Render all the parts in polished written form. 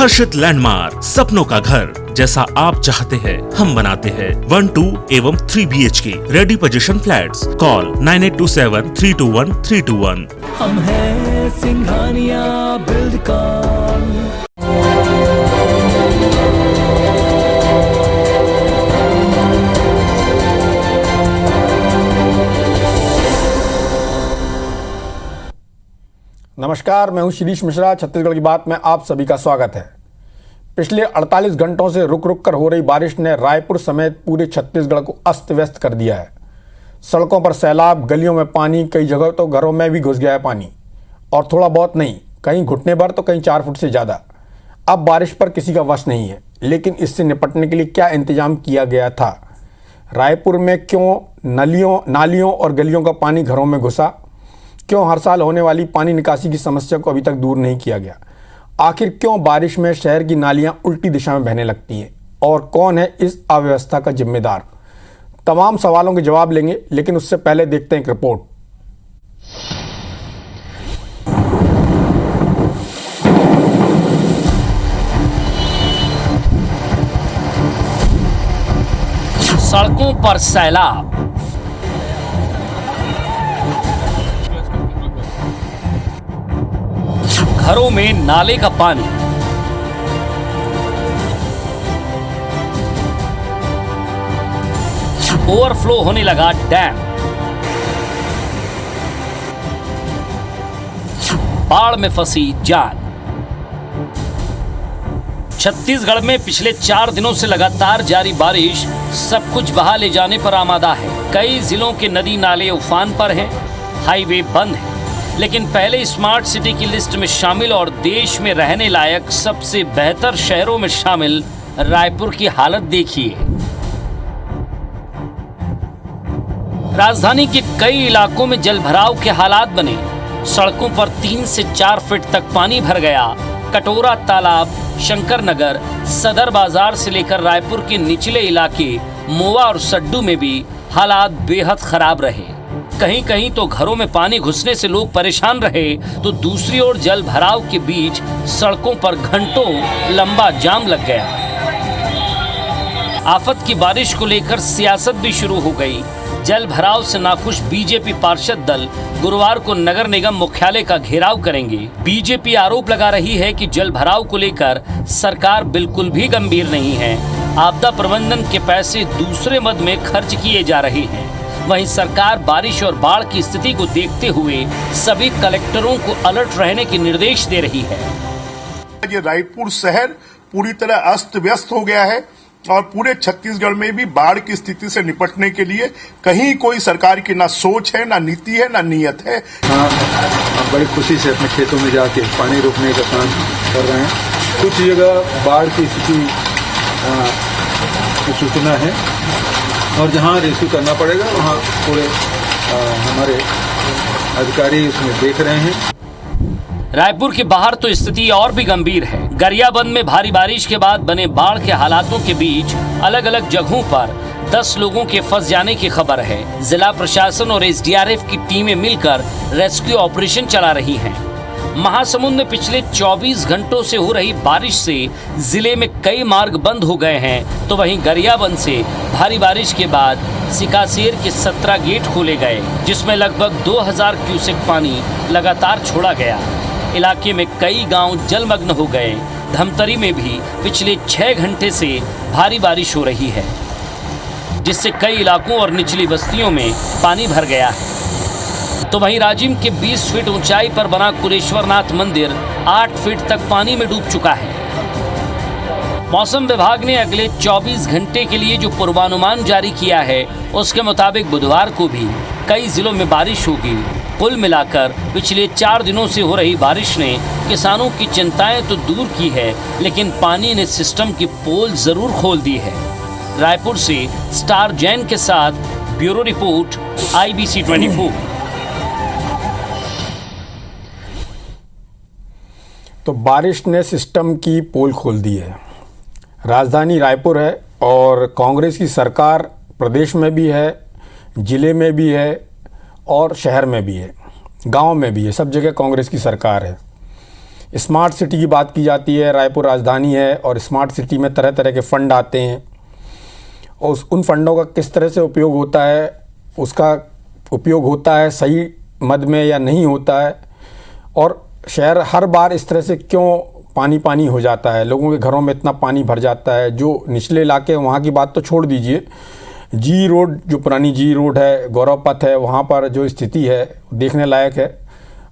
हर्षित landmark, सपनों का घर जैसा आप चाहते हैं हम बनाते हैं। 1, 2 एवं 3 BHK ready position flats. Call 9827321321। हम हैं सिंघानिया बिल्डकॉन। नमस्कार, मैं हूं शिरीष मिश्रा। छत्तीसगढ़ की बात में आप सभी का स्वागत है। पिछले 48 घंटों से रुक रुक कर हो रही बारिश ने रायपुर समेत पूरे छत्तीसगढ़ को अस्त व्यस्त कर दिया है। सड़कों पर सैलाब, गलियों में पानी, कई जगह तो घरों में भी घुस गया है पानी। और थोड़ा बहुत नहीं, कहीं घुटने भर तो कहीं 4 फुट से ज़्यादा। अब बारिश पर किसी का वश नहीं है, लेकिन इससे निपटने के लिए क्या इंतजाम किया गया था? रायपुर में क्यों नालियों और गलियों का पानी घरों में घुसा? क्यों हर साल होने वाली पानी निकासी की समस्या को अभी तक दूर नहीं किया गया? आखिर क्यों बारिश में शहर की नालियां उल्टी दिशा में बहने लगती हैं? और कौन है इस अव्यवस्था का जिम्मेदार? तमाम सवालों के जवाब लेंगे, लेकिन उससे पहले देखते हैं एक रिपोर्ट। सड़कों पर सैलाब, घरों में नाले का पानी, ओवरफ्लो होने लगा डैम, बाढ़ में फंसी जान। छत्तीसगढ़ में पिछले 4 दिनों से लगातार जारी बारिश सब कुछ बहा ले जाने पर आमादा है। कई जिलों के नदी नाले उफान पर हैं, हाईवे बंद है। लेकिन पहले स्मार्ट सिटी की लिस्ट में शामिल और देश में रहने लायक सबसे बेहतर शहरों में शामिल रायपुर की हालत देखिए। राजधानी के कई इलाकों में जलभराव के हालात बने। सड़कों पर 3 से 4 फीट तक पानी भर गया। कटोरा तालाब, शंकर नगर, सदर बाजार से लेकर रायपुर के निचले इलाके मोवा और सड्डू में भी हालात बेहद खराब रहे। कहीं कहीं तो घरों में पानी घुसने से लोग परेशान रहे, तो दूसरी ओर जल भराव के बीच सड़कों पर घंटों लंबा जाम लग गया। आफत की बारिश को लेकर सियासत भी शुरू हो गई। जल भराव से नाखुश बीजेपी पार्षद दल गुरुवार को नगर निगम मुख्यालय का घेराव करेंगे। बीजेपी आरोप लगा रही है कि जल भराव को लेकर सरकार बिल्कुल भी गंभीर नहीं है। आपदा प्रबंधन के पैसे दूसरे मद में खर्च किए जा रहे हैं। वहीं सरकार बारिश और बाढ़ की स्थिति को देखते हुए सभी कलेक्टरों को अलर्ट रहने के निर्देश दे रही है। ये रायपुर शहर पूरी तरह अस्त व्यस्त हो गया है और पूरे छत्तीसगढ़ में भी बाढ़ की स्थिति से निपटने के लिए कहीं कोई सरकार की ना सोच है, ना नीति है, ना नियत है। आप बड़ी खुशी से अपने खेतों में जाके पानी रोकने का काम कर रहे हैं। कुछ जगह बाढ़ की स्थिति की सूचना है और जहां रेस्क्यू करना पड़ेगा वहां पूरे हमारे अधिकारी उसमें देख रहे हैं। रायपुर के बाहर तो स्थिति और भी गंभीर है। गरियाबंद में भारी बारिश के बाद बने बाढ़ के हालातों के बीच अलग अलग जगहों पर 10 लोगों के फंस जाने की खबर है। जिला प्रशासन और SDRF की टीमें मिलकर रेस्क्यू ऑपरेशन चला रही हैं। महासमुंद में पिछले 24 घंटों से हो रही बारिश से जिले में कई मार्ग बंद हो गए हैं, तो वहीं गरियाबंद से भारी बारिश के बाद सिकासेर के 17 गेट खोले गए, जिसमें लगभग 2000 क्यूसेक पानी लगातार छोड़ा गया। इलाके में कई गांव जलमग्न हो गए। धमतरी में भी पिछले 6 घंटे से भारी बारिश हो रही है, जिससे कई इलाकों और निचली बस्तियों में पानी भर गया है। तो वहीं राजिम के 20 फीट ऊंचाई पर बना कुलेश्वरनाथ मंदिर 8 फीट तक पानी में डूब चुका है। मौसम विभाग ने अगले 24 घंटे के लिए जो पूर्वानुमान जारी किया है, उसके मुताबिक बुधवार को भी कई जिलों में बारिश होगी। कुल मिलाकर पिछले 4 दिनों से हो रही बारिश ने किसानों की चिंताएं तो दूर की है, लेकिन पानी ने सिस्टम की पोल जरूर खोल दी है। रायपुर से स्टार जैन के साथ ब्यूरो रिपोर्ट, IBC 24। तो बारिश ने सिस्टम की पोल खोल दी है। राजधानी रायपुर है और कांग्रेस की सरकार प्रदेश में भी है, ज़िले में भी है और शहर में भी है, गांव में भी है, सब जगह कांग्रेस की सरकार है। स्मार्ट सिटी की बात की जाती है, रायपुर राजधानी है और स्मार्ट सिटी में तरह तरह के फंड आते हैं और उन फंडों का किस तरह से उपयोग होता है, उसका उपयोग होता है सही मद में या नहीं होता है, और शहर हर बार इस तरह से क्यों पानी पानी हो जाता है, लोगों के घरों में इतना पानी भर जाता है। जो निचले इलाके वहाँ की बात तो छोड़ दीजिए, जी रोड जो पुरानी जी रोड है, गौरव पथ है, वहाँ पर जो स्थिति है देखने लायक है,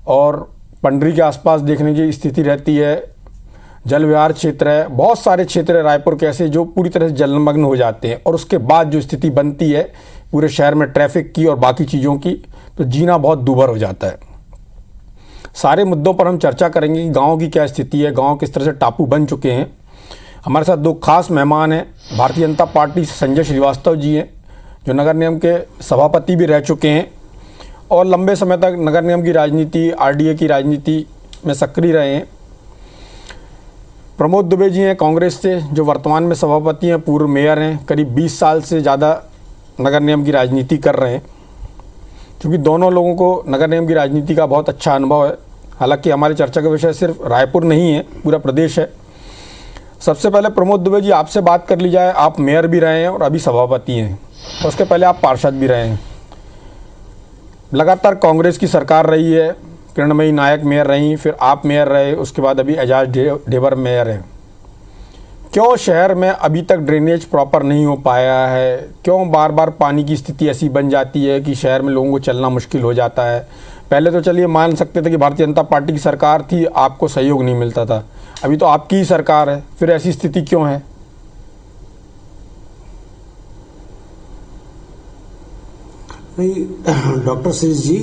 और पंडरी के आसपास देखने की स्थिति रहती है। जल विहार क्षेत्र है, बहुत सारे क्षेत्र है रायपुर के ऐसे जो पूरी तरह से जलमग्न हो जाते हैं, और उसके बाद जो स्थिति बनती है पूरे शहर में ट्रैफिक की और बाकी चीज़ों की, तो जीना बहुत दूभर हो जाता है। सारे मुद्दों पर हम चर्चा करेंगे कि गाँव की क्या स्थिति है, गाँव किस तरह से टापू बन चुके हैं। हमारे साथ दो खास मेहमान हैं, भारतीय जनता पार्टी से संजय श्रीवास्तव जी हैं जो नगर निगम के सभापति भी रह चुके हैं और लंबे समय तक नगर निगम की राजनीति, आरडीए की राजनीति में सक्रिय रहे हैं। प्रमोद दुबे जी हैं कांग्रेस से जो वर्तमान में सभापति हैं, पूर्व मेयर हैं, करीब 20 साल से ज़्यादा नगर निगम की राजनीति कर रहे हैं। क्योंकि दोनों लोगों को नगर निगम की राजनीति का बहुत अच्छा अनुभव है। हालांकि हमारी चर्चा का विषय सिर्फ रायपुर नहीं है, पूरा प्रदेश है। सबसे पहले प्रमोद दुबे जी आपसे बात कर ली जाए, आप मेयर भी रहे हैं और अभी सभापति हैं, तो उसके पहले आप पार्षद भी रहे हैं। लगातार कांग्रेस की सरकार रही है, किरणमयी नायक मेयर रहीं, फिर आप मेयर रहे, उसके बाद अभी एजाज ढेबर मेयर हैं। क्यों शहर में अभी तक ड्रेनेज प्रॉपर नहीं हो पाया है? क्यों बार बार पानी की स्थिति ऐसी बन जाती है कि शहर में लोगों को चलना मुश्किल हो जाता है? पहले तो चलिए मान सकते थे कि भारतीय जनता पार्टी की सरकार थी, आपको सहयोग नहीं मिलता था, अभी तो आपकी ही सरकार है, फिर ऐसी स्थिति क्यों है? नहीं डॉक्टर श्रीज जी,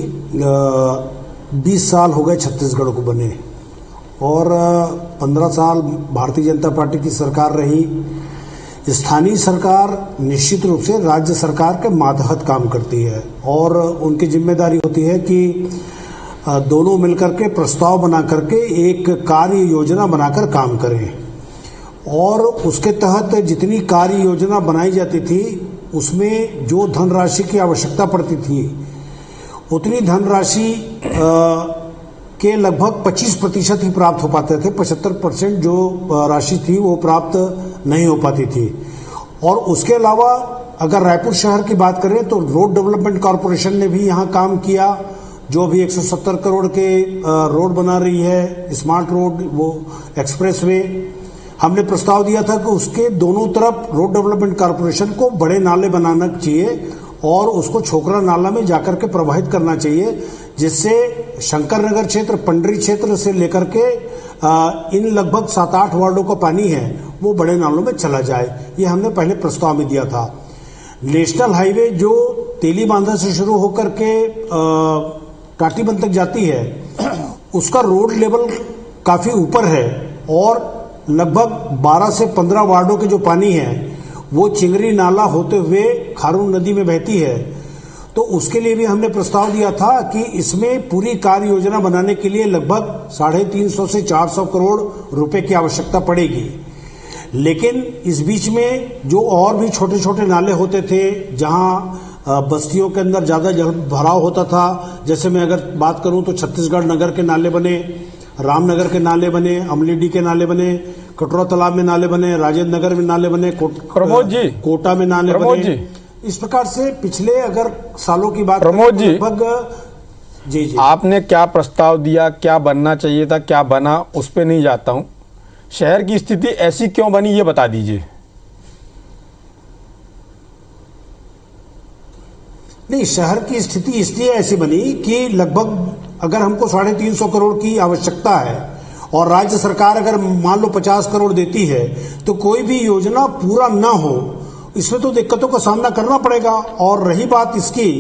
20 साल हो गए छत्तीसगढ़ को बने और 15 साल भारतीय जनता पार्टी की सरकार रही। स्थानीय सरकार निश्चित रूप से राज्य सरकार के मातहत काम करती है और उनकी जिम्मेदारी होती है कि दोनों मिलकर के प्रस्ताव बना करके एक कार्य योजना बनाकर काम करें और उसके तहत जितनी कार्य योजना बनाई जाती थी उसमें जो धनराशि की आवश्यकता पड़ती थी उतनी धनराशि के लगभग 25% ही प्राप्त हो पाते थे। 75% जो राशि थी वो प्राप्त नहीं हो पाती थी। और उसके अलावा अगर रायपुर शहर की बात करें तो रोड डेवलपमेंट कॉरपोरेशन ने भी यहाँ काम किया, जो भी 170 करोड़ के रोड बना रही है, स्मार्ट रोड, वो एक्सप्रेस वे। हमने प्रस्ताव दिया था कि उसके दोनों तरफ रोड डेवलपमेंट कॉरपोरेशन को बड़े नाले बनाना चाहिए और उसको छोकरा नाला में जाकर के प्रवाहित करना चाहिए, जिससे शंकर नगर क्षेत्र, पंडरी क्षेत्र से लेकर के इन लगभग 7-8 वार्डों का पानी है वो बड़े नालों में चला जाए। ये हमने पहले प्रस्ताव में दिया था। नेशनल हाईवे जो तेली बांधा से शुरू होकर के टाटीबंध तक जाती है उसका रोड लेवल काफी ऊपर है और लगभग 12 से 15 वार्डों के जो पानी है वो चिंगरी नाला होते हुए खारून नदी में बहती है। तो उसके लिए भी हमने प्रस्ताव दिया था कि इसमें पूरी कार्य योजना बनाने के लिए लगभग 350 से 400 करोड़ रुपए की आवश्यकता पड़ेगी। लेकिन इस बीच में जो और भी छोटे छोटे नाले होते थे जहां बस्तियों के अंदर ज्यादा जल भराव होता था, जैसे मैं अगर बात करूं तो छत्तीसगढ़ नगर के नाले बने, रामनगर के नाले बने, अमलीडी के नाले बने, कटोरा तालाब में नाले बने, राजेंद्र नगर में नाले बने, प्रमोद जी, कोटा में नाले प्रमोद बने। जी, इस प्रकार से पिछले अगर सालों की बात प्रमोद जी, लगभग जी आपने क्या प्रस्ताव दिया, क्या बनना चाहिए था, क्या बना, उस पे नहीं जाता हूं। शहर की स्थिति ऐसी क्यों बनी ये बता दीजिए। नहीं, शहर की स्थिति इसलिए ऐसी बनी कि लगभग अगर हमको 350 करोड़ की आवश्यकता है और राज्य सरकार अगर मान लो 50 करोड़ देती है तो कोई भी योजना पूरा ना हो, इसमें तो दिक्कतों का सामना करना पड़ेगा। और रही बात इसकी,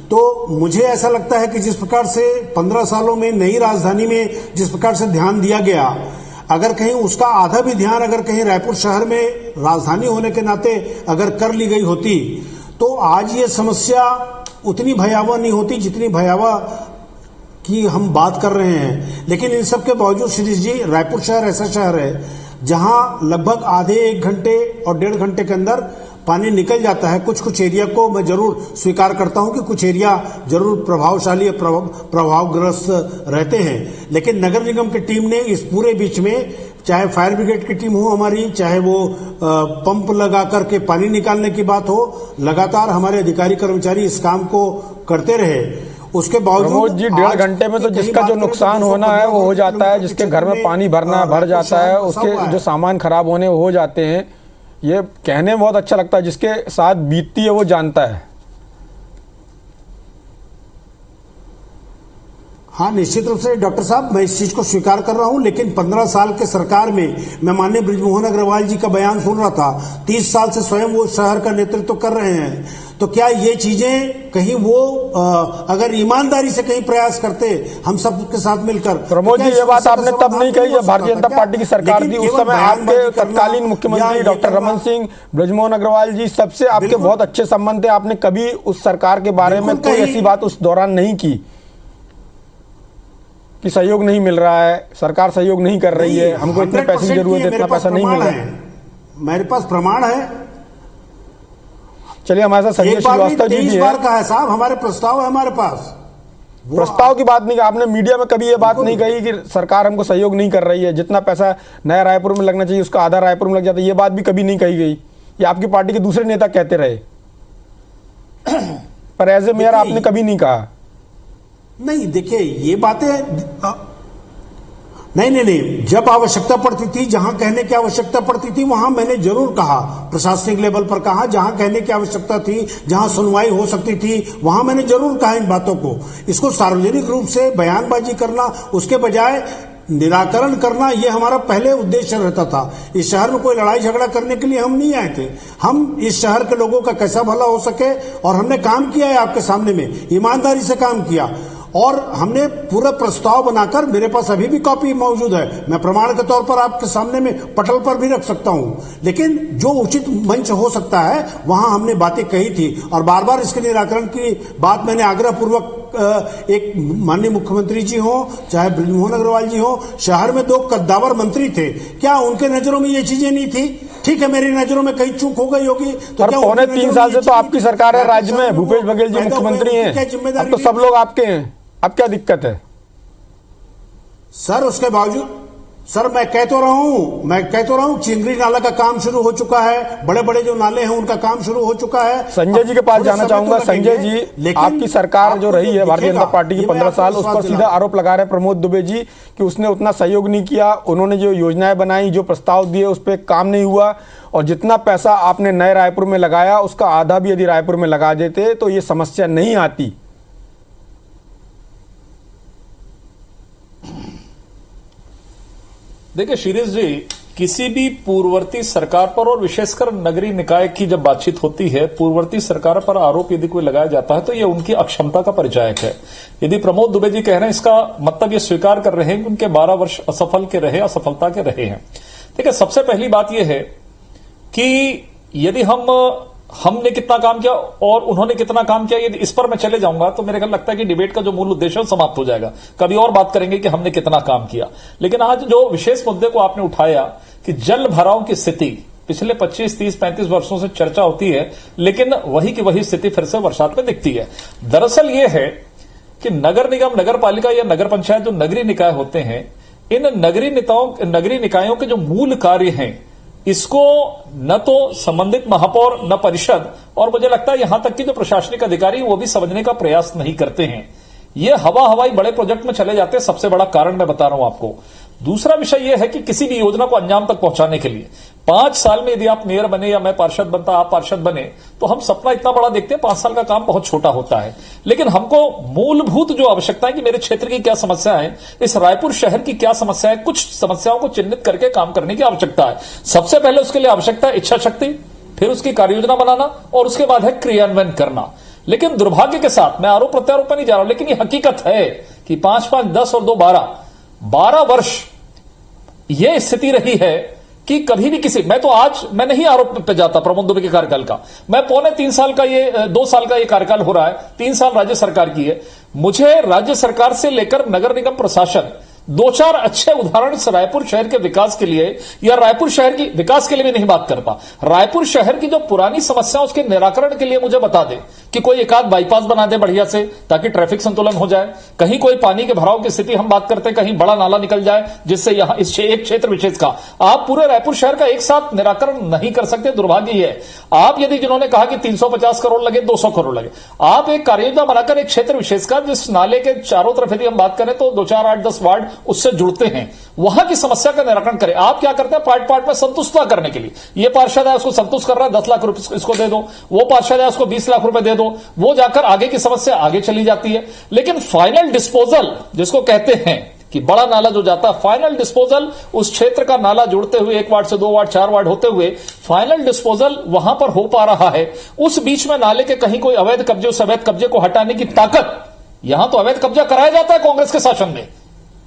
तो मुझे ऐसा लगता है कि जिस प्रकार से 15 सालों में नई राजधानी में जिस प्रकार से ध्यान दिया गया, अगर कहीं उसका आधा भी ध्यान अगर कहीं रायपुर शहर में राजधानी होने के नाते अगर कर ली गई होती तो आज ये समस्या उतनी भयावह नहीं होती जितनी भयावह की हम बात कर रहे हैं। लेकिन इन सब के बावजूद श्री जी, रायपुर शहर ऐसा शहर है जहां लगभग आधे 1 घंटे और 1.5 घंटे के अंदर पानी निकल जाता है। कुछ कुछ एरिया को मैं जरूर स्वीकार करता हूं कि कुछ एरिया जरूर प्रभावशाली प्रभावग्रस्त रहते हैं, लेकिन नगर निगम की टीम ने इस पूरे बीच में, चाहे फायर ब्रिगेड की टीम हो हमारी, चाहे वो पंप लगा करके पानी निकालने की बात हो, लगातार हमारे अधिकारी कर्मचारी इस काम को करते रहे। उसके बावजूद प्रमोद जी 1.5 घंटे में तो जिसका जो नुकसान होना है वो हो जाता है, जिसके घर में पानी भर जाता है, उसके जो सामान खराब होने वो हो जाते हैं। ये कहने में बहुत अच्छा लगता है, जिसके साथ बीतती है वो जानता है। हाँ, निश्चित रूप से डॉक्टर साहब, मैं इस चीज को स्वीकार कर रहा हूं, लेकिन 15 साल के सरकार में मैं माननीय बृजमोहन अग्रवाल जी का बयान सुन रहा था। 30 साल से स्वयं वो शहर का नेतृत्व कर रहे हैं, तो क्या ये चीजें कहीं वो अगर ईमानदारी से कहीं प्रयास करते हम सबके साथ मिलकर। प्रमोद जी, ये बात आपने तब नहीं कही जब भारतीय जनता पार्टी की सरकार थी। उस समय आपके तत्कालीन मुख्यमंत्री डॉक्टर रमन सिंह, बृजमोहन अग्रवाल जी, सबसे आपके बहुत अच्छे संबंध थे। आपने कभी उस सरकार के बारे में कोई ऐसी बात उस दौरान नहीं की कि सहयोग नहीं मिल रहा है, सरकार सहयोग नहीं कर रही है, हमको इतने पैसे की जरूरत है, इतना पैसा नहीं मिल रहा है। मेरे पास प्रमाण है। चलिए, हमारे साथ संजय श्रीवास्तव जी भी बार कहा है साहब, हमारे प्रस्ताव है हमारे पास। प्रस्ताव की बात नहीं, आपने मीडिया में कभी ये बात नहीं कही कि सरकार हमको सहयोग नहीं कर रही है, जितना पैसा नया रायपुर में लगना चाहिए उसका आधा रायपुर में लग जाता है। ये बात भी कभी नहीं कही गई। ये आपकी पार्टी के दूसरे नेता कहते रहे, पर एज ए मेयर आपने कभी नहीं कहा। नहीं, देखिए ये बातें नहीं, जब आवश्यकता पड़ती थी, जहां कहने की आवश्यकता पड़ती थी वहां मैंने जरूर कहा, प्रशासनिक लेवल पर कहा, जहां कहने की आवश्यकता थी, जहां सुनवाई हो सकती थी वहां मैंने जरूर कहा इन बातों को। इसको सार्वजनिक रूप से बयानबाजी करना, उसके बजाय निराकरण करना, ये हमारा पहले उद्देश्य रहता था। इस शहर में कोई लड़ाई झगड़ा करने के लिए हम नहीं आए थे। हम इस शहर के लोगों का कैसा भला हो सके, और हमने काम किया है आपके सामने में, ईमानदारी से काम किया, और हमने पूरा प्रस्ताव बनाकर, मेरे पास अभी भी कॉपी मौजूद है, मैं प्रमाण के तौर पर आपके सामने में पटल पर भी रख सकता हूं। लेकिन जो उचित मंच हो सकता है वहां हमने बातें कही थी, और बार बार इसके निराकरण की बात मैंने आग्रहपूर्वक, एक माननीय मुख्यमंत्री जी हो, चाहे बृजमोहन अग्रवाल जी हो, शहर में 2 कद्दावर मंत्री थे, क्या उनके नजरों में ये चीजें नहीं थी? ठीक है, मेरी नजरों में कहीं चूक हो गई होगी, तो क्या 3 साल से तो आपकी सरकार है राज्य में, भूपेश बघेल जी मुख्यमंत्री हैं, अब तो सब लोग आपके हैं, अब क्या दिक्कत है सर? उसके बावजूद सर मैं कह तो रहा हूं चिंगरी नाला का काम शुरू हो चुका है, बड़े बड़े जो नाले हैं उनका काम शुरू हो चुका है। संजय जी के पास जाना चाहूंगा। संजय जी, आपकी सरकार जो रही है भारतीय जनता पार्टी की 15 साल, उस पर सीधा आरोप लगा रहे प्रमोद दुबे जी कि उसने उतना सहयोग नहीं किया, उन्होंने जो योजनाएं बनाई, जो प्रस्ताव दिए, उस पर काम नहीं हुआ, और जितना पैसा आपने नए रायपुर में लगाया उसका आधा भी यदि रायपुर में लगा देते तो ये समस्या नहीं आती। देखिए शीरीष जी, किसी भी पूर्ववर्ती सरकार पर, और विशेषकर नगरीय निकाय की जब बातचीत होती है, पूर्ववर्ती सरकार पर आरोप यदि कोई लगाया जाता है तो यह उनकी अक्षमता का परिचायक है। यदि प्रमोद दुबे जी कह रहे हैं, इसका मतलब ये स्वीकार कर रहे हैं कि उनके 12 वर्ष असफलता के रहे हैं। देखिए, सबसे पहली बात यह है कि यदि हमने कितना काम किया और उन्होंने कितना काम किया, यदि इस पर मैं चले जाऊंगा तो मेरे को लगता है कि डिबेट का जो मूल उद्देश्य है समाप्त हो जाएगा। कभी और बात करेंगे कि हमने कितना काम किया। लेकिन आज जो विशेष मुद्दे को आपने उठाया कि जल भराव की स्थिति, पिछले 25, 30, 35 वर्षों से चर्चा होती है, लेकिन वही की वही स्थिति फिर से बरसात में दिखती है। दरअसल यह है कि नगर निगम, नगर पालिका या नगर पंचायत जो नगरीय निकाय होते हैं, इन नगरीय निकायों के जो मूल कार्य हैं, इसको न तो संबंधित महापौर, न परिषद, और मुझे लगता है यहां तक कि जो प्रशासनिक अधिकारी वो भी समझने का प्रयास नहीं करते हैं। ये हवाई बड़े प्रोजेक्ट में चले जाते हैं। सबसे बड़ा कारण मैं बता रहा हूं आपको। दूसरा विषय यह है कि किसी भी योजना को अंजाम तक पहुंचाने के लिए 5 साल में यदि आप मेयर बने या मैं पार्षद बनता, आप पार्षद बने, तो हम सपना इतना बड़ा देखते हैं, 5 साल का काम बहुत छोटा होता है। लेकिन हमको मूलभूत जो आवश्यकता है कि मेरे क्षेत्र की क्या समस्या है, इस रायपुर शहर की क्या समस्या है, कुछ समस्याओं को चिन्हित करके काम करने की आवश्यकता है। सबसे पहले उसके लिए आवश्यकता है इच्छा शक्ति, फिर उसकी कार्य योजना बनाना, और उसके बाद है क्रियान्वयन करना। लेकिन दुर्भाग्य के साथ, मैं आरोप प्रत्यारोप पर नहीं जा रहा हूं, लेकिन ये हकीकत है कि 5, 10 और 2, 12 वर्ष यह स्थिति रही है कि कभी भी मैं नहीं आरोप पे जाता प्रमोद दुबे के कार्यकाल का। मैं 2.25 साल का 2 साल का ये कार्यकाल हो रहा है, 3 साल राज्य सरकार की है। मुझे राज्य सरकार से लेकर नगर निगम प्रशासन, दो चार अच्छे उदाहरण से रायपुर शहर के विकास के लिए, या रायपुर शहर की विकास के लिए भी नहीं बात करता, रायपुर शहर की जो पुरानी समस्या उसके निराकरण के लिए मुझे बता दे कि कोई एक आध बाईपास बना दे बढ़िया से, ताकि ट्रैफिक संतुलन हो जाए। कहीं कोई पानी के भराव की स्थिति हम बात करते हैं, कहीं बड़ा नाला निकल जाए, जिससे यहां इस एक क्षेत्र विशेष का आप पूरे रायपुर शहर का एक साथ निराकरण नहीं कर सकते। दुर्भाग्य है आप यदि जिन्होंने कहा कि 350 करोड़ लगे, 200 करोड़ लगे, आप एक कार्ययोजना बनाकर एक क्षेत्र विशेष का, जिस नाले के चारों तरफ यदि हम बात करें तो 2, 4, 8, 10 वार्ड उससे जुड़ते हैं, वहां की समस्या का निराकरण करें। आप क्या करते हैं, पार्ट पार्ट में संतुष्टता करने के लिए, ये पार्षद है उसको संतुष्ट कर रहा है, 10 लाख रुपए इसको दे दो, वो पार्षद है उसको 20 लाख रुपए दे दो, वो जाकर आगे की समस्या आगे चली जाती है। लेकिन फाइनल डिस्पोजल जिसको कहते हैं कि बड़ा नाला जो जाता है, फाइनल डिस्पोजल उस क्षेत्र का नाला जुड़ते हुए 1 वार्ड से 2 वार्ड 4 वार्ड होते हुए फाइनल डिस्पोजल वहां पर हो पा रहा है। उस बीच में नाले के कहीं कोई अवैध कब्जे, उस अवैध कब्जे को हटाने की ताकत, यहां तो अवैध कब्जा कराया जाता है कांग्रेस के शासन में,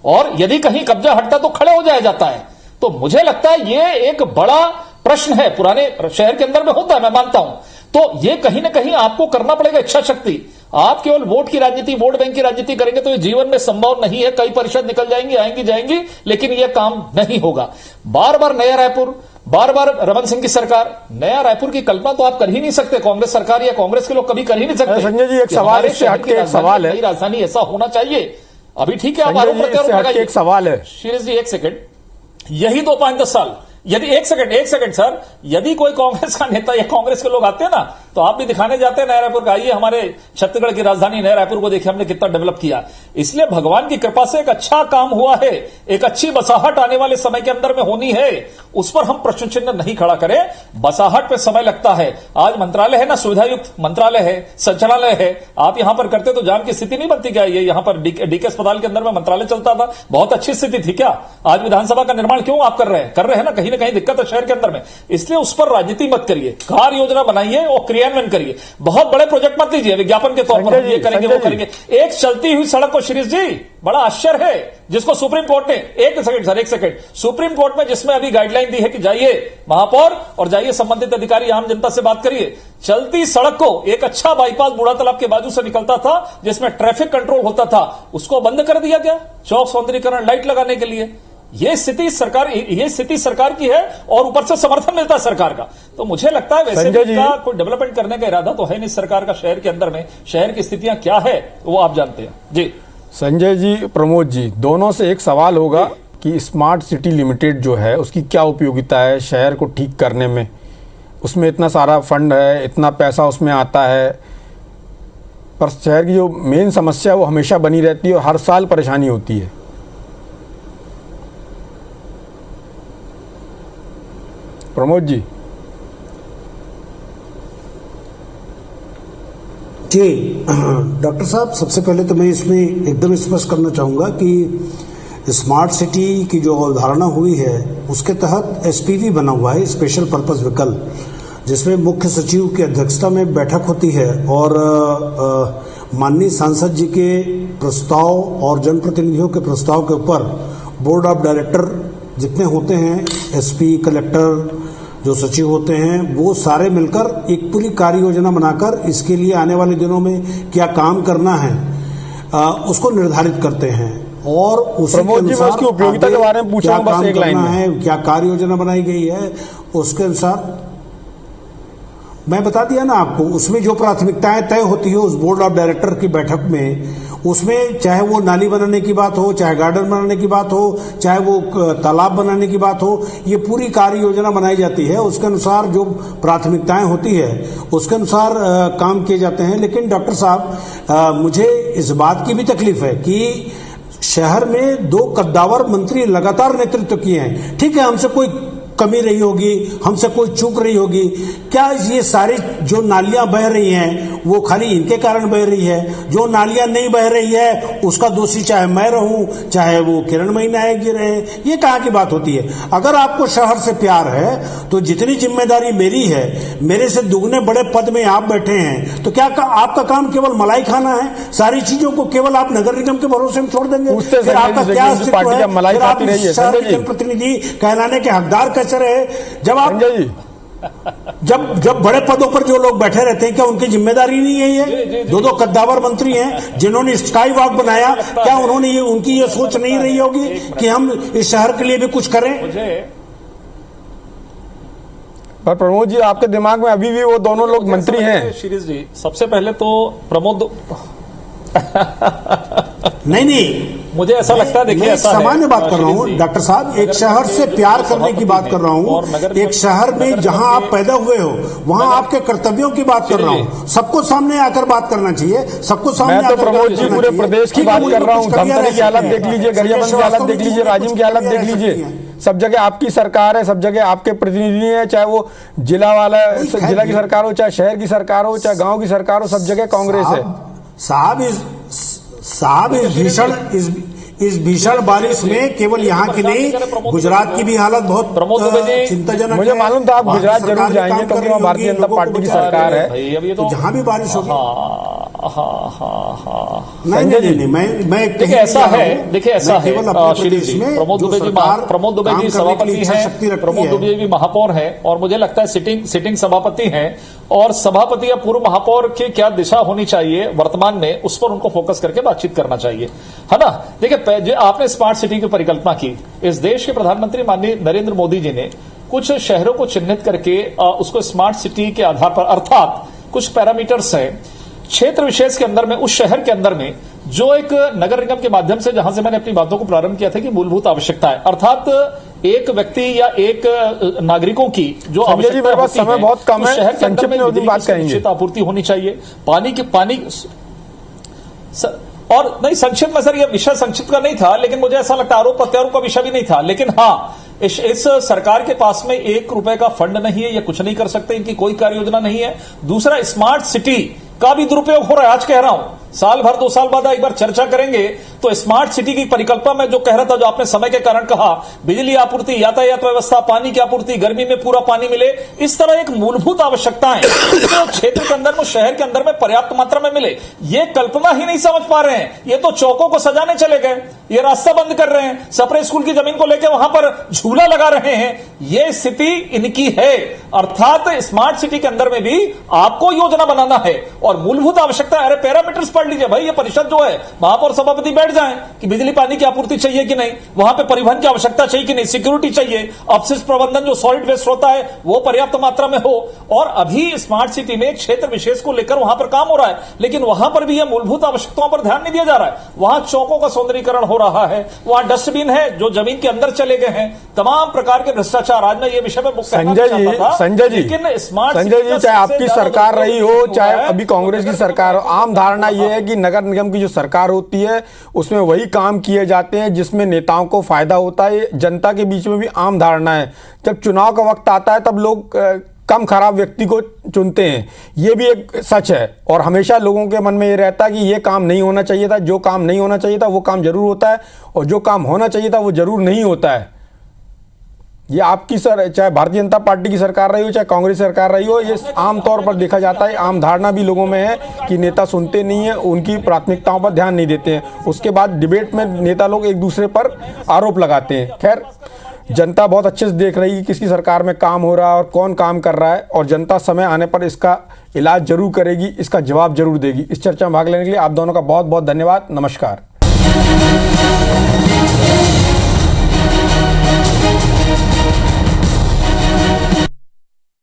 और यदि कहीं कब्जा हटता तो खड़े हो जाया जाता है। तो मुझे लगता है यह एक बड़ा प्रश्न है, पुराने शहर के अंदर में होता है, मैं मानता हूं। तो यह कहीं ना कहीं आपको करना पड़ेगा इच्छा शक्ति। आप केवल वोट की राजनीति, वोट बैंक की राजनीति करेंगे तो ये जीवन में संभव नहीं है। कई परिषद निकल जाएंगी, आएंगी जाएंगी, लेकिन यह काम नहीं होगा। बार बार नया रायपुर, बार बार रमन सिंह की सरकार, नया रायपुर की कल्पना तो आप कर ही नहीं सकते, कांग्रेस सरकार या कांग्रेस के लोग कभी कर ही नहीं सकते। संजय जी, एक सवाल इससे हटके एक सवाल है, राजधानी ऐसा होना चाहिए। अभी ठीक है, आप आरोप प्रत्यारोप, एक सवाल है शीरज जी, 1 सेकंड, यही 2, 5, 10 साल, यदि एक सेकंड सर, यदि कोई कांग्रेस का नेता या कांग्रेस के लोग आते हैं ना, तो आप भी दिखाने जाते हैं नया रायपुर का, आइए हमारे छत्तीसगढ़ की राजधानी नया रायपुर को देखिए हमने कितना डेवलप किया। इसलिए भगवान की कृपा से एक अच्छा काम हुआ है, एक अच्छी बसाहट आने वाले समय के अंदर में होनी है, उस पर हम प्रश्न चिन्ह नहीं खड़ा करें। बसाहट पे समय लगता है। आज मंत्रालय है ना, सुविधायुक्त मंत्रालय है, संचालय है, आप यहां पर करते तो जाम की स्थिति नहीं बनती क्या? ये यहां पर डीके अस्पताल के अंदर में मंत्रालय चलता था, बहुत अच्छी स्थिति थी क्या? आज विधानसभा का निर्माण क्यों आप कर रहे हैं ना, कहीं दिक्कत है शहर के अंदर में। इसलिए उस पर राजनीति मत करिए, कार्य योजना बनाइए और क्रियान्वयन करिए। बहुत बड़े प्रोजेक्ट मत लीजिए विज्ञापन के तौर पर, हम ये करेंगे वो करेंगे। एक चलती हुई सड़क को शिरीष जी, बड़ा आश्चर्य है, जिसको सुप्रीम कोर्ट ने, एक सेकंड, सुप्रीम कोर्ट में जिसमें अभी गाइडलाइन दी है कि जाइए महापौर और जाइए संबंधित अधिकारी, आम जनता से बात करिए। चलती सड़क को, एक अच्छा बाईपास बूढ़ा तालाब के बाजू से निकलता था जिसमें ट्रैफिक कंट्रोल होता था, उसको बंद कर दिया गया चौक सौंदर्यीकरण, लाइट लगाने के लिए। ये स्थिति सरकार की है और ऊपर से समर्थन मिलता है सरकार का। तो मुझे लगता है वैसे भी का कोई डेवलपमेंट करने का इरादा तो है नहीं सरकार का शहर के अंदर में। शहर की स्थितियां क्या है वो आप जानते हैं जी। संजय जी, प्रमोद जी, दोनों से एक सवाल होगा कि स्मार्ट सिटी लिमिटेड जो है उसकी क्या उपयोगिता है शहर को ठीक करने में? उसमें इतना सारा फंड है, इतना पैसा उसमें आता है, पर शहर की जो मेन समस्या है वो हमेशा बनी रहती है और हर साल परेशानी होती है। प्रमोद जी। जी डॉक्टर साहब, सबसे पहले तो मैं इसमें एकदम स्पष्ट करना चाहूँगा कि स्मार्ट सिटी की जो अवधारणा हुई है उसके तहत एसपीवी बना हुआ है, स्पेशल पर्पस व्हीकल, जिसमें मुख्य सचिव की अध्यक्षता में बैठक होती है और माननीय सांसद जी के प्रस्ताव और जनप्रतिनिधियों के प्रस्ताव के ऊपर बोर्ड ऑफ डायरेक्टर जितने होते हैं, एसपी, कलेक्टर, जो सचिव होते हैं, वो सारे मिलकर एक पूरी कार्य योजना बनाकर इसके लिए आने वाले दिनों में क्या काम करना है उसको निर्धारित करते हैं और उसी के अनुसार उसकी उपयोगिता के बारे में पूछा बस एक लाइन में है, क्या कार्य योजना बनाई गई है उसके अनुसार मैं बता दिया ना आपको। उसमें जो प्राथमिकताएं तय होती है उस बोर्ड ऑफ डायरेक्टर की बैठक में, उसमें चाहे वो नाली बनाने की बात हो, चाहे गार्डन बनाने की बात हो, चाहे वो तालाब बनाने की बात हो, ये पूरी कार्य योजना बनाई जाती है। उसके अनुसार जो प्राथमिकताएं होती है उसके अनुसार काम किए जाते हैं। लेकिन डॉक्टर साहब, मुझे इस बात की भी तकलीफ है कि शहर में 2 कद्दावर मंत्री लगातार नेतृत्व किए हैं। ठीक है, हमसे कोई कमी रही होगी, हमसे कोई चूक रही होगी, क्या ये सारी जो नालियां बह रही हैं वो खाली इनके कारण बह रही है? जो नालियां नहीं बह रही है उसका दोषी चाहे मैं रहूं, चाहे वो किरणमयी नायक जी रहे, ये कहाँ की बात होती है? अगर आपको शहर से प्यार है तो जितनी जिम्मेदारी मेरी है, मेरे से दुगने बड़े पद में आप बैठे हैं, तो क्या आपका काम केवल मलाई खाना है? सारी चीजों को केवल आप नगर निगम के भरोसे में छोड़ देंगे? फिर आपका क्या अस्तित्व है? फिर आप शहर के जनप्रतिनिधि कहलाने के हकदार कैसे रहे? जब आप जब बड़े पदों पर जो लोग बैठे रहते हैं, क्या उनकी जिम्मेदारी नहीं है ये? दो कद्दावर मंत्री हैं जिन्होंने स्काई वॉक बनाया, क्या उन्होंने उनकी ये सोच नहीं रही होगी कि हम इस शहर के लिए भी कुछ करें? पर प्रमोद जी, आपके दिमाग में अभी भी वो दोनों लोग मंत्री हैं। शिरीष जी, सबसे पहले तो प्रमोद नहीं, मुझे ऐसा लगता है, देखिए, ऐसा सामान्य बात कर रहा हूँ डॉक्टर साहब, एक शहर से प्यार करने की बात कर रहा हूँ, एक शहर में जहाँ आप पैदा हुए हो वहाँ आपके कर्तव्यों की बात कर रहा हूँ। सबको सामने आकर बात करना चाहिए, सबको सामने। मैं तो प्रमोद जी पूरे प्रदेश की बात कर रहा हूँ। धमतरी की हालत देख लीजिए, गरियाबंद की हालत देख लीजिए, राजिम की हालत देख लीजिए। सब जगह आपकी सरकार है, सब जगह आपके प्रतिनिधि है, चाहे वो जिला की सरकार हो, चाहे शहर की सरकार हो, चाहे गाँव की सरकार हो, सब जगह कांग्रेस है। साहब इस भीषण बारिश में केवल यहाँ की नहीं, गुजरात की भी हालत बहुत चिंताजनक है। मुझे मालूम था आप गुजरात जरूर जाएंगे, क्योंकि वहाँ भारतीय जनता पार्टी की सरकार है। तो जहाँ भी बारिश होगी, नहीं, देखिए ऐसा है, श्री जी, प्रमोद दुबे जी सभापति हैं, प्रमोद दुबे जी महापौर हैं, और मुझे लगता है सिटिंग सभापति हैं, और सभापति या पूर्व महापौर की क्या दिशा होनी चाहिए वर्तमान में, उस पर उनको फोकस करके बातचीत करना चाहिए, है ना। देखिए, जो आपने स्मार्ट सिटी की परिकल्पना की, इस देश के प्रधानमंत्री माननीय नरेंद्र मोदी जी ने कुछ शहरों को चिन्हित करके उसको स्मार्ट सिटी के आधार पर, अर्थात कुछ पैरामीटर्स हैं क्षेत्र विशेष के अंदर में, उस शहर के अंदर में, जो एक नगर निगम के माध्यम से, जहां से मैंने अपनी बातों को प्रारंभ किया था कि मूलभूत आवश्यकता है, अर्थात एक व्यक्ति या एक नागरिकों की जो आवश्यकता होती है, समय बहुत कम है, शहर के अंदर में संक्षिप्त आपूर्ति होनी चाहिए, पानी और नहीं, संक्षिप्त में सर, ये विषय संक्षिप्त का नहीं था, लेकिन मुझे ऐसा लगता है आरोप प्रत्यारोप का विषय भी नहीं था, लेकिन हाँ, इस सरकार के पास में 1 रुपए का फंड नहीं है, ये कुछ नहीं कर सकते, इनकी कोई कार्य योजना नहीं है। दूसरा, स्मार्ट सिटी का भी दुरुपयोग हो रहा है, आज कह रहा हूं, साल भर 2 साल बाद एक बार चर्चा करेंगे। तो स्मार्ट सिटी की परिकल्पना में जो कह रहा था, जो आपने समय के कारण कहा, बिजली आपूर्ति, यातायात व्यवस्था, पानी की आपूर्ति, गर्मी में पूरा पानी मिले, इस तरह एक मूलभूत आवश्यकताएं तो क्षेत्र के अंदर में, शहर के अंदर में पर्याप्त मात्रा में मिले, ये कल्पना ही नहीं समझ पा रहे हैं। ये तो चौकों को सजाने चले गए, ये रास्ता बंद कर रहे हैं, सप्रे स्कूल की जमीन को लेकर वहां पर झूला लगा रहे हैं, ये स्थिति इनकी है। अर्थात स्मार्ट सिटी के अंदर में भी आपको योजना बनाना है, और मूलभूत आवश्यकता, अरे पैरामीटर्स पढ़ लीजिए भाई, ये परिषद जो है, महापौर सभापति बैठ जाएं कि बिजली पानी की आपूर्ति चाहिए कि नहीं, वहां पे परिवहन की आवश्यकता चाहिए कि नहीं, सिक्योरिटी चाहिए, अपशिष्ट प्रबंधन जो सॉलिड वेस्ट होता है वो पर्याप्त मात्रा में हो। और अभी स्मार्ट सिटी में क्षेत्र विशेष को लेकर वहां पर काम हो रहा है, लेकिन वहां पर भी ये मूलभूत आवश्यकताओं पर ध्यान नहीं दिया जा रहा है। वहां चौकों का सौंदर्यीकरण हो रहा है, वहां डस्टबिन है जो जमीन के अंदर चले गए हैं, तमाम प्रकार के भ्रष्टाचार। आज मैं ये विषय में संजय जी, चाहे आपकी सरकार रही हो, चाहे अभी कांग्रेस की सरकार हो, आम धारणा यह है कि नगर निगम की जो सरकार होती है उसमें वही काम किए जाते हैं जिसमें नेताओं को फायदा होता है। जनता के बीच में भी आम धारणा है, जब चुनाव का वक्त आता है तब लोग कम खराब व्यक्ति को चुनते हैं, ये भी एक सच है। और हमेशा लोगों के मन में ये रहता है कि ये काम नहीं होना चाहिए था, जो काम नहीं होना चाहिए था वो काम जरूर होता है, और जो काम होना चाहिए था वो जरूर नहीं होता है। ये आपकी चाहे भारतीय जनता पार्टी की सरकार रही हो, चाहे कांग्रेस सरकार रही हो, ये आमतौर पर देखा जाता है। आम धारणा भी लोगों में है कि नेता सुनते नहीं है, उनकी प्राथमिकताओं पर ध्यान नहीं देते हैं। उसके बाद डिबेट में नेता लोग एक दूसरे पर आरोप लगाते हैं। खैर, जनता बहुत अच्छे से देख रही है किसकी सरकार में काम हो रहा है और कौन काम कर रहा है, और जनता समय आने पर इसका इलाज जरूर करेगी, इसका जवाब जरूर देगी। इस चर्चा में भाग लेने के लिए आप दोनों का बहुत बहुत धन्यवाद। नमस्कार।